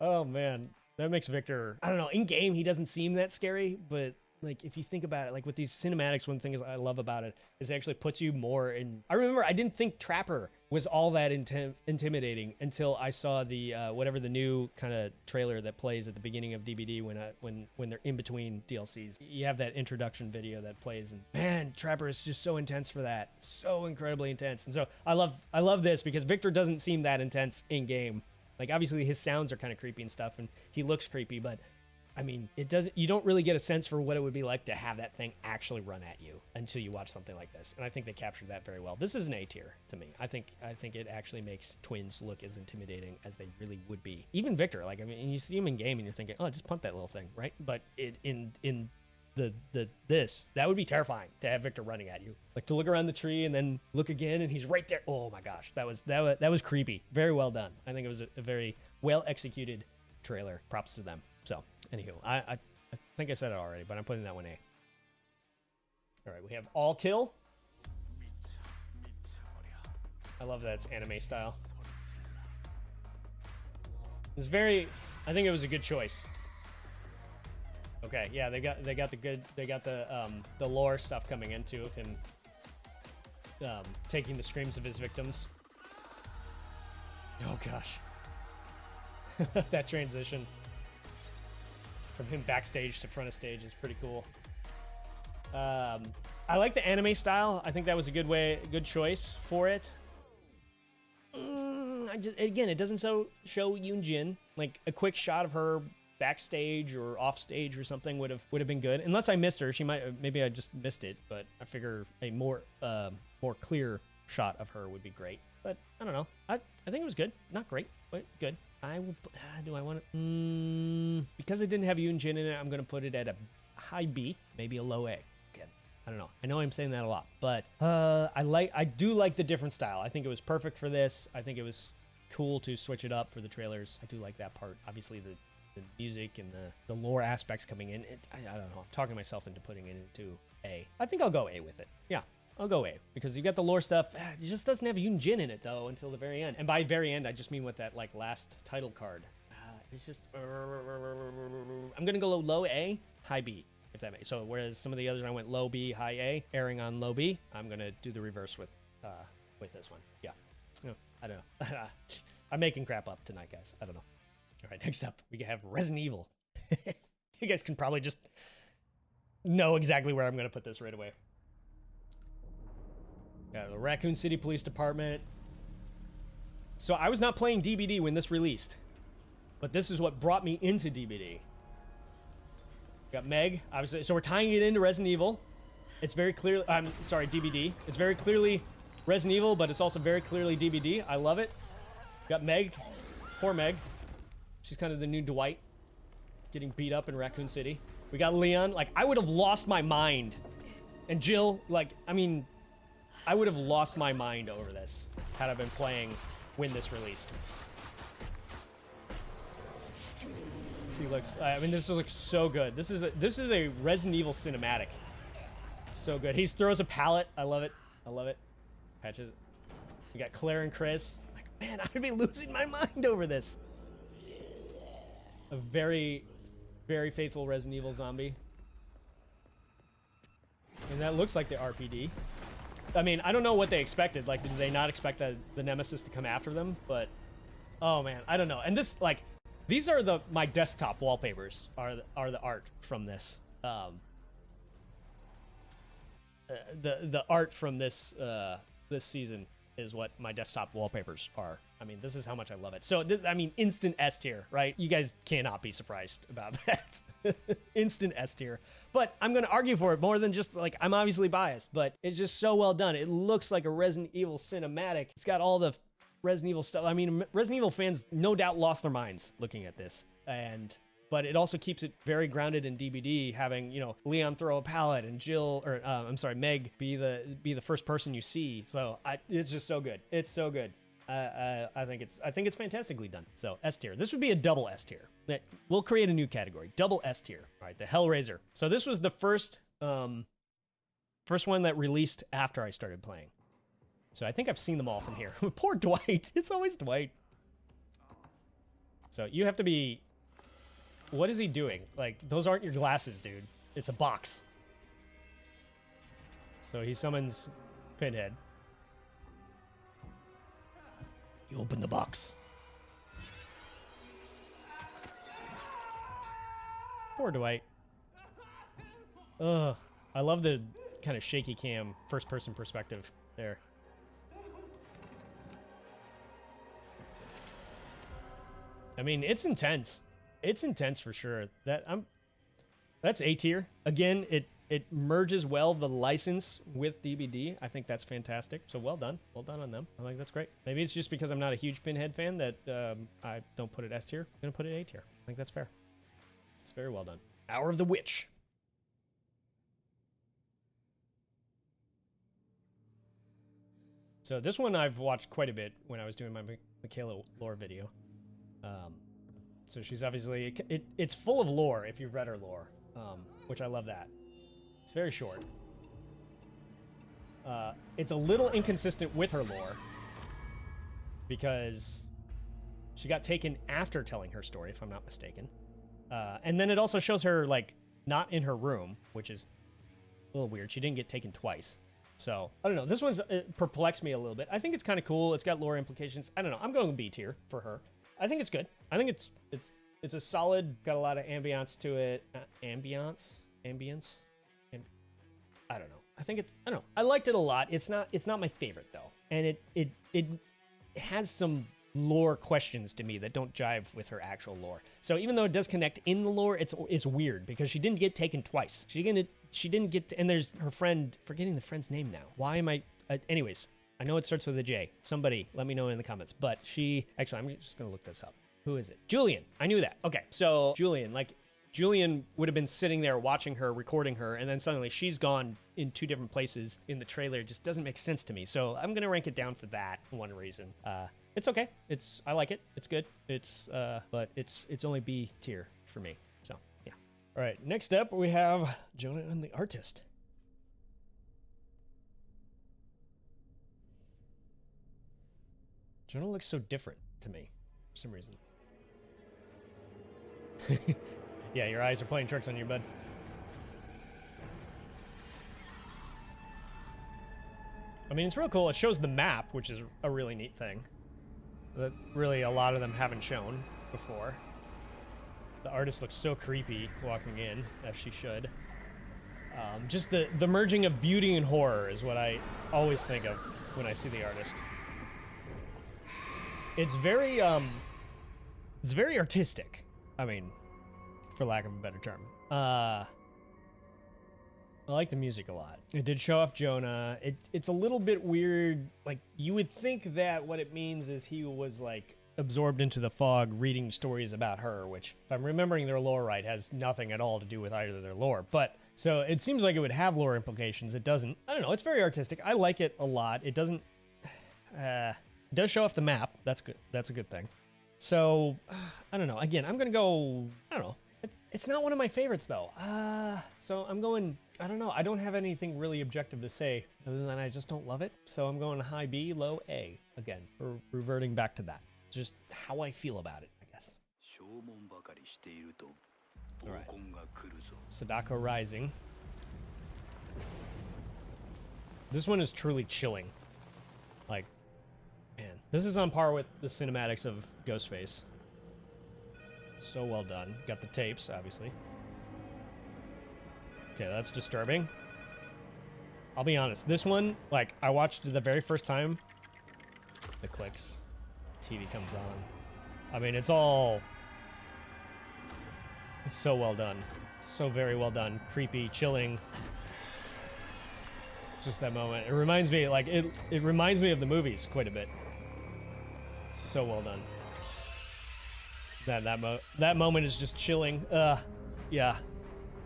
A: Oh man, that makes Victor, I don't know, in game he doesn't seem that scary, but like if you think about it, like with these cinematics, one thing is I love about it is it actually puts you more in. I remember I didn't think Trapper was all that intimidating until I saw the whatever the new kind of trailer that plays at the beginning of DBD when they're in between DLCs. You have that introduction video that plays, and man, Trapper is just so intense for that, so incredibly intense. And so I love this because Victor doesn't seem that intense in game. Like obviously his sounds are kind of creepy and stuff, and he looks creepy, but I mean, you don't really get a sense for what it would be like to have that thing actually run at you until you watch something like this. And I think they captured that very well. This is an A tier to me. I think it actually makes twins look as intimidating as they really would be. Even Victor, like, I mean, you see him in game and you're thinking, oh, just punt that little thing, right? But in this, that would be terrifying to have Victor running at you. Like to look around the tree and then look again and he's right there. Oh my gosh, that was creepy. Very well done. I think it was a very well executed trailer. Props to them. So, anywho, I think I said it already, but I'm putting that one A. All right, we have All Kill. I love that it's anime style. It's very, I think it was a good choice. Okay, yeah, they got the lore stuff coming in too of him taking the screams of his victims. Oh gosh. That transition from him backstage to front of stage is pretty cool. I like the anime style. I think that was a good choice for it. Again, it doesn't show Yoon Jin. Like a quick shot of her backstage or off stage or something would have been good. Unless I missed her, maybe I just missed it. But I figure a more clear shot of her would be great. But I don't know. I think it was good. Not great, but good. I will. Do I want to? Because it didn't have Yoon Jin in it, I'm going to put it at a high B, maybe a low A. Again, I don't know. I know I'm saying that a lot, but I do like the different style. I think it was perfect for this. I think it was cool to switch it up for the trailers. I do like that part. Obviously, the music and the lore aspects coming in. I don't know. I'm talking myself into putting it into A. I think I'll go A with it. Yeah. I'll go A because you got the lore stuff. It just doesn't have Yoon Jin in it though until the very end. And by very end, I just mean with that like last title card. It's just I'm gonna go low A, high B, if that makes. So whereas some of the others I went low B, high A, erring on low B, I'm gonna do the reverse with this one. Yeah, no, I don't know. I'm making crap up tonight, guys. I don't know. All right, next up we have Resident Evil. You guys can probably just know exactly where I'm gonna put this right away. Yeah, the Raccoon City Police Department. So I was not playing DBD when this released, but this is what brought me into DBD. Got Meg, obviously. So we're tying it into Resident Evil. It's very clearly, I'm sorry, DBD. It's very clearly Resident Evil, but it's also very clearly DBD. I love it. Got Meg, poor Meg. She's kind of the new Dwight, getting beat up in Raccoon City. We got Leon. Like, I would have lost my mind. And Jill, like, I mean, I would have lost my mind over this had I been playing when this released. She looks, I mean, this looks so good. This is a Resident Evil cinematic. So good. He throws a pallet. I love it. I love it. Patches. We got Claire and Chris. Like, man, I'd be losing my mind over this. A very, very faithful Resident Evil zombie. And that looks like the RPD. I mean, I don't know what they expected. Like, did they not expect the Nemesis to come after them? But, oh man, I don't know. And this, like, these are my desktop wallpapers are the art from this. The art from this this season is what my desktop wallpapers are. I mean, this is how much I love it. So this, I mean, instant S tier, right? You guys cannot be surprised about that. Instant S tier. But I'm going to argue for it more than just like, I'm obviously biased, but it's just so well done. It looks like a Resident Evil cinematic. It's got all the Resident Evil stuff. I mean, Resident Evil fans no doubt lost their minds looking at this. But it also keeps it very grounded in DBD, having, you know, Leon throw a pallet and Jill, or I'm sorry, Meg be the first person you see. So it's just so good. It's so good. I think it's fantastically done. So S tier. This would be a double S tier. We'll create a new category. Double S tier. All right, the Hellraiser. So this was the first one that released after I started playing. So I think I've seen them all from here. Poor Dwight. It's always Dwight. So you have to be... What is he doing? Like, those aren't your glasses, dude. It's a box. So he summons Pinhead. You open the box. Poor Dwight. Ugh. I love the kind of shaky cam, first-person perspective there. I mean, it's intense. It's intense for sure. That's A tier. Again, it merges well the license with DBD. I think that's fantastic. So well done. Well done on them. I think that's great. Maybe it's just because I'm not a huge Pinhead fan that I don't put it S tier. I'm going to put it A tier. I think that's fair. It's very well done. Hour of the Witch. So this one I've watched quite a bit when I was doing my Michaela lore video. So she's obviously... It's full of lore if you've read her lore, which I love that. It's very short. It's a little inconsistent with her lore because she got taken after telling her story, if I'm not mistaken. And then it also shows her, like, not in her room, which is a little weird. She didn't get taken twice. So, I don't know. This one's perplexed me a little bit. I think it's kind of cool. It's got lore implications. I don't know. I'm going B tier for her. I think it's good. I think it's a solid, got a lot of ambiance to it. Ambience? I don't know. I don't know. I liked it a lot. It's not my favorite though. And it has some lore questions to me that don't jive with her actual lore. So even though it does connect in the lore, it's weird because she didn't get taken twice. She didn't get and there's her friend, forgetting the friend's name now. Why am I anyways, I know it starts with a J. Somebody let me know in the comments. But actually, I'm just going to look this up. Who is it? Julian. I knew that. Okay, so Julian would have been sitting there watching her, recording her, and then suddenly she's gone in two different places in the trailer. It just doesn't make sense to me. So I'm going to rank it down for that one reason. It's okay. I like it. It's good. But it's only B tier for me. So, yeah. All right, next up we have Jonah and the Artist. Jonah looks so different to me for some reason. Yeah, your eyes are playing tricks on you, bud. I mean, it's real cool. It shows the map, which is a really neat thing that really a lot of them haven't shown before. The artist looks so creepy walking in, as she should. Just the merging of beauty and horror is what I always think of when I see the artist. It's very artistic. I mean, for lack of a better term. I like the music a lot. It did show off Jonah. It's a little bit weird. Like, you would think that what it means is he was, like, absorbed into the fog reading stories about her, which, if I'm remembering their lore right, has nothing at all to do with either of their lore. But, so it seems like it would have lore implications. It doesn't. I don't know. It's very artistic. I like it a lot. It doesn't... it does show off the map. That's good. That's a good thing. So, I don't know. Again, I'm going to go... I don't know. It's not one of my favorites, though. So I'm going... I don't know. I don't have anything really objective to say other than I just don't love it. So I'm going high B, low A. Again, we're reverting back to that. Just how I feel about it, I guess. All right. Sadako Rising. This one is truly chilling. Like, man, this is on par with the cinematics of Ghostface. So well done. Got the tapes, obviously. Okay, that's disturbing. I'll be honest. This one, like, I watched it the very first time. The clicks. TV comes on. I mean, it's all... It's so well done. So very well done. Creepy, chilling. Just that moment. It reminds me, like, it reminds me of the movies quite a bit. So well done. That moment is just chilling. Yeah.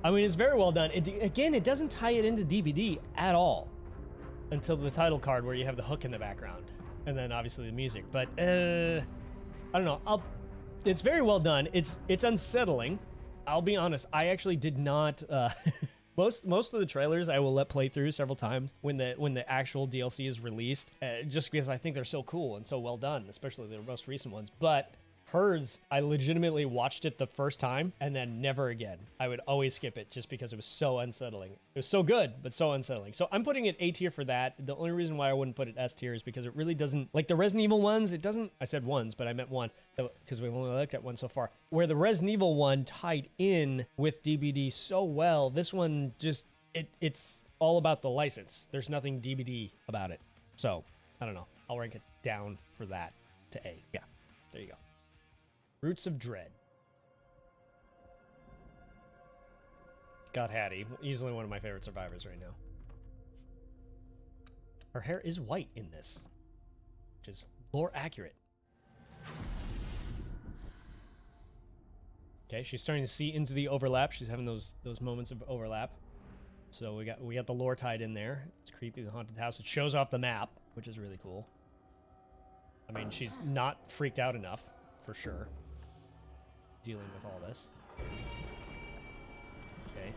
A: I mean, it's very well done. Again, it doesn't tie it into DBD at all until the title card where you have the hook in the background. And then obviously the music. But, I don't know. It's very well done. It's unsettling. I'll be honest. I actually did not, Most of the trailers I will let play through several times when the actual DLC is released, just because I think they're so cool and so well done, especially the most recent ones. But hers, I legitimately watched it the first time and then never again. I would always skip it just because it was so unsettling. It was so good, but so unsettling. So I'm putting it A tier for that. The only reason why I wouldn't put it S tier is because it really doesn't, like the Resident Evil ones, it doesn't, I said ones, but I meant one, because we've only looked at one so far. Where the Resident Evil one tied in with DBD so well, this one just, it's all about the license. There's nothing DBD about it. So, I don't know. I'll rank it down for that to A. Yeah, there you go. Roots of Dread. Got Hattie. Easily one of my favorite survivors right now. Her hair is white in this, which is lore accurate. Okay, she's starting to see into the overlap. She's having those moments of overlap. So we got the lore tied in there. It's creepy, the haunted house. It shows off the map, which is really cool. I mean, she's not freaked out enough, for sure, dealing with all this. Okay.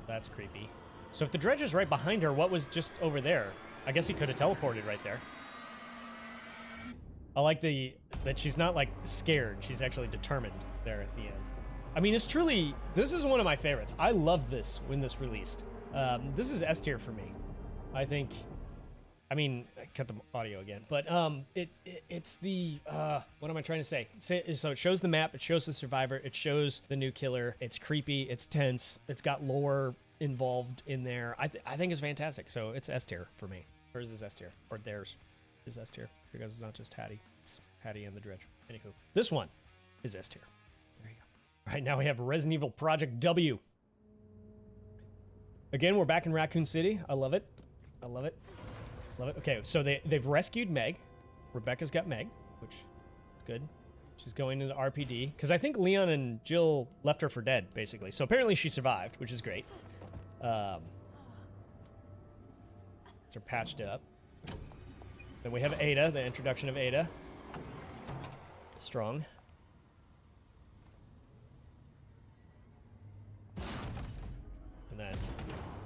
A: That's creepy. So if the dredge is right behind her, what was just over there? I guess he could have teleported right there. I like that she's not like scared. She's actually determined there at the end. I mean, it's truly, this is one of my favorites. I loved this when this released. This is S tier for me. I think, I mean, I cut the audio again, but it's the, what am I trying to say? So it shows the map, it shows the survivor, it shows the new killer. It's creepy, it's tense, it's got lore involved in there. I think it's fantastic. So it's S tier for me. Hers is S tier, or theirs is S tier, because it's not just Hattie. It's Hattie and the Dredge. Anywho, this one is S tier. There you go. All right, now we have Resident Evil Project W. Again, we're back in Raccoon City. I love it. I love it. Love it. Okay, so they've rescued Meg. Rebecca's got Meg, which is good. She's going into RPD, because I think Leon and Jill left her for dead, basically. So apparently she survived, which is great. They're patched up. Then we have Ada, the introduction of Ada. Strong. And then,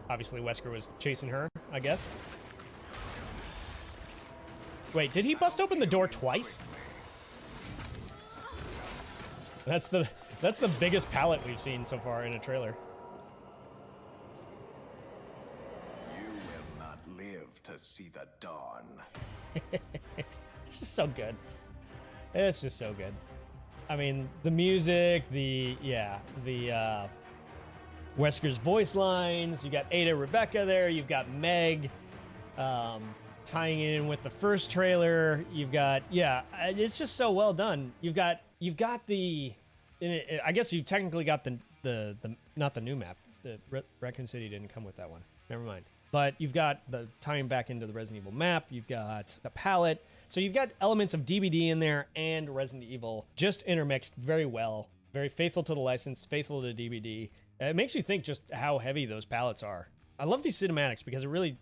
A: obviously, Wesker was chasing her, I guess. Wait, did he bust open the door twice? That's the biggest pallet we've seen so far in a trailer.
C: You will not live to see the dawn.
A: It's just so good. It's just so good. I mean, the music, Wesker's voice lines, you got Ada, Rebecca there, you've got Meg, tying it in with the first trailer. You've got, it's just so well done. You've got the, I guess you technically got the not the new map. The Raccoon City didn't come with that one. Never mind. But you've got the tying back into the Resident Evil map. You've got the palette. So you've got elements of DBD in there and Resident Evil just intermixed very well. Very faithful to the license, faithful to DBD. It makes you think just how heavy those palettes are. I love these cinematics because it really,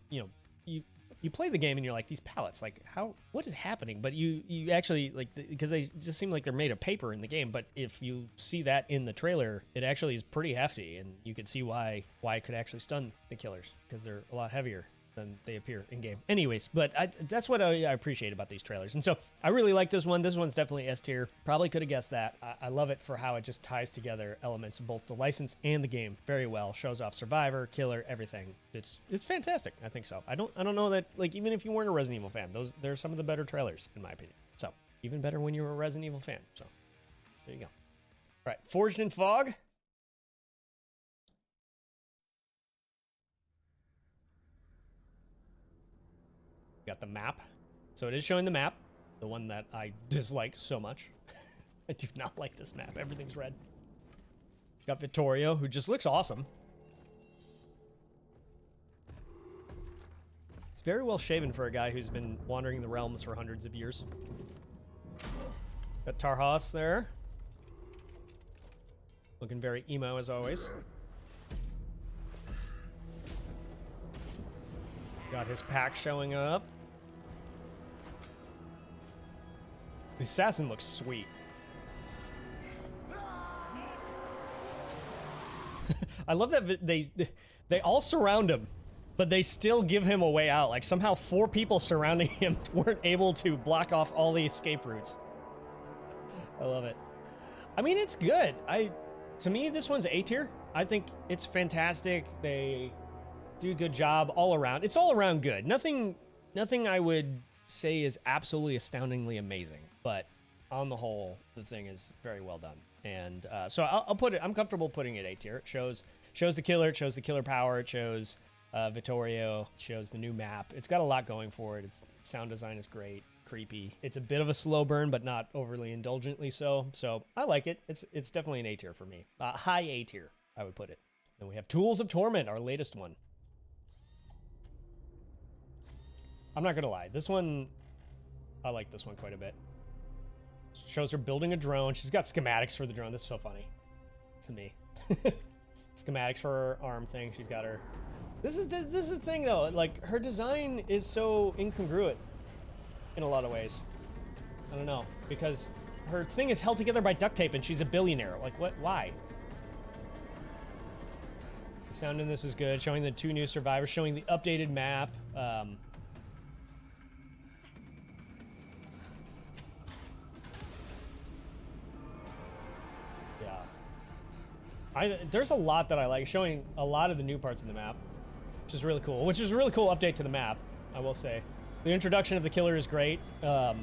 A: you play the game and you're like, these palettes, like, what is happening? But you actually, like, because they just seem like they're made of paper in the game, but if you see that in the trailer, it actually is pretty hefty, and you can see why it could actually stun the killers, because they're a lot heavier than they appear in game. Anyways, but that's what I appreciate about these trailers. And so I really like this one. This one's definitely S tier. Probably could have guessed that. I love it for how it just ties together elements of both the license and the game very well. Shows off survivor, killer, everything. It's fantastic. I think so. I don't know that, like, even if you weren't a Resident Evil fan, they're some of the better trailers in my opinion. So even better when you're a Resident Evil fan. So there you go. All right, Forged in Fog. Got the map. So it is showing the map, the one that I dislike so much. I do not like this map. Everything's red. Got Vittorio, who just looks awesome. It's very well shaven for a guy who's been wandering the realms for hundreds of years. Got Tarhas there. Looking very emo as always. Got his pack showing up. The assassin looks sweet. I love that they all surround him, but they still give him a way out. Like somehow 4 people surrounding him weren't able to block off all the escape routes. I love it. I mean, it's good. To me, this one's A tier. I think it's fantastic. They do a good job all around. It's all around good. Nothing I would say is absolutely astoundingly amazing, but on the whole, the thing is very well done. And so I'll put it. I'm comfortable putting it A tier. It shows the killer. It shows the killer power. It shows Vittorio. It shows the new map. It's got a lot going for it. Its sound design is great. Creepy. It's a bit of a slow burn, but not overly indulgently so. So I like it. It's definitely an A tier for me. High A tier, I would put it. Then we have Tools of Torment, our latest one. I'm not gonna lie, this one, I like this one quite a bit. Shows her building a drone. She's got schematics for the drone. This is so funny to me. Schematics for her arm thing. She's got her. This is the thing though. Like her design is so incongruent in a lot of ways. I don't know, because her thing is held together by duct tape and she's a billionaire. Like what? Why? The sound in this is good. Showing the 2 new survivors. Showing the updated map. There's a lot that I like, showing a lot of the new parts of the map, which is really cool. Which is a really cool update to the map, I will say. The introduction of the killer is great. There's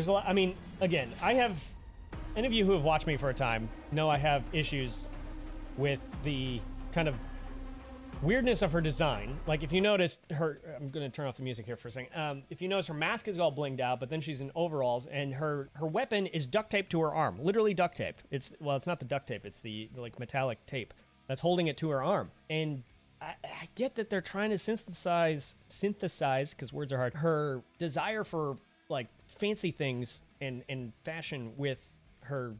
A: a lot. I mean, again, any of you who have watched me for a time know I have issues with the kind of weirdness of her design. Like if you notice I'm gonna turn off the music here for a second. If you notice, her mask is all blinged out, but then she's in overalls, and her weapon is duct taped to her arm, literally duct taped. It's not the duct tape, it's the like metallic tape that's holding it to her arm. And I get that they're trying to synthesize, because words are hard, her desire for like fancy things and fashion with her,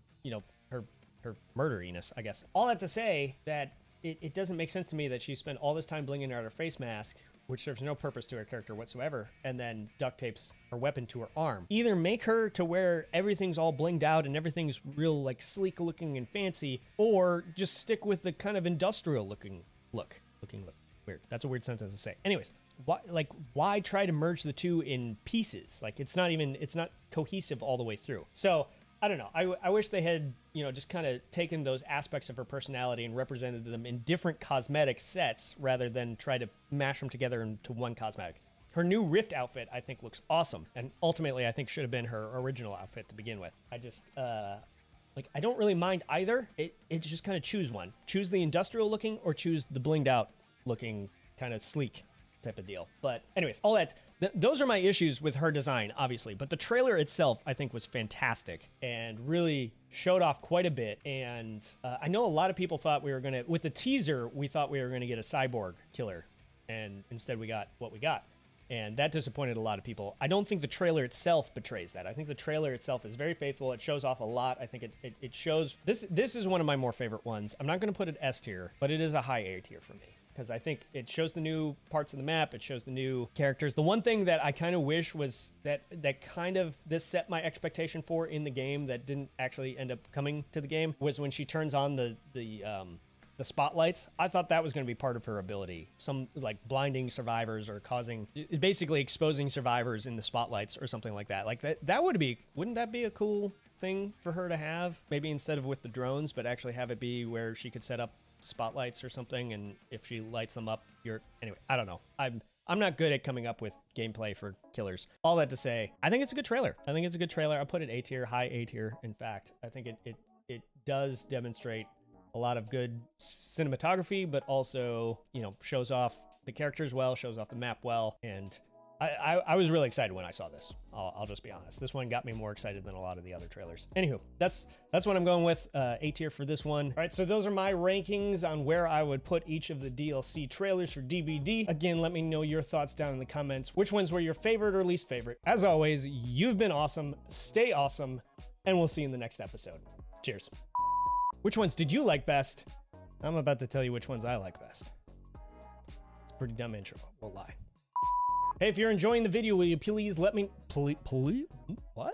A: her murderiness, I guess. All that to say that it doesn't make sense to me that she spent all this time blinging out her face mask, which serves no purpose to her character whatsoever, and then duct tapes her weapon to her arm. Either make her to where everything's all blinged out and everything's real like sleek looking and fancy, or just stick with the kind of industrial looking look. Weird. That's a weird sentence to say. Anyways, why try to merge the two in pieces? Like it's not cohesive all the way through. So I don't know. I wish they had, just kind of taken those aspects of her personality and represented them in different cosmetic sets rather than try to mash them together into one cosmetic. Her new Rift outfit, I think, looks awesome. And ultimately, I think should have been her original outfit to begin with. I just, I don't really mind either. It's just kind of choose one. Choose the industrial looking or choose the blinged out looking kind of sleek type of deal. But anyways, all that, those are my issues with her design, obviously. But the trailer itself, I think, was fantastic and really showed off quite a bit. And I know a lot of people thought we were going to, with the teaser, we thought we were going to get a cyborg killer. And instead we got what we got. And that disappointed a lot of people. I don't think the trailer itself betrays that. I think the trailer itself is very faithful. It shows off a lot. I think it shows, this is one of my more favorite ones. I'm not going to put it S tier, but it is a high A tier for me. Because I think it shows the new parts of the map. It shows the new characters. The one thing that I kind of wish was that kind of this set my expectation for in the game that didn't actually end up coming to the game was when she turns on the spotlights. I thought that was going to be part of her ability. Some like blinding survivors or basically exposing survivors in the spotlights or something like that. Like wouldn't that be a cool thing for her to have? Maybe instead of with the drones, but actually have it be where she could set up spotlights or something, and if she lights them up, anyway, I don't know. I'm not good at coming up with gameplay for killers. All that to say, I think it's a good trailer. I'll put it A tier, high A tier. In fact, I think it does demonstrate a lot of good cinematography, but also, shows off the characters well, shows off the map well, and I was really excited when I saw this. I'll just be honest. This one got me more excited than a lot of the other trailers. Anywho, that's what I'm going with. A tier for this one. All right, so those are my rankings on where I would put each of the DLC trailers for DBD. Again, let me know your thoughts down in the comments. Which ones were your favorite or least favorite? As always, you've been awesome. Stay awesome, and we'll see you in the next episode. Cheers. Which ones did you like best? I'm about to tell you which ones I like best. It's a pretty dumb intro, won't lie. Hey, if you're enjoying the video, will you please let me... Please? What?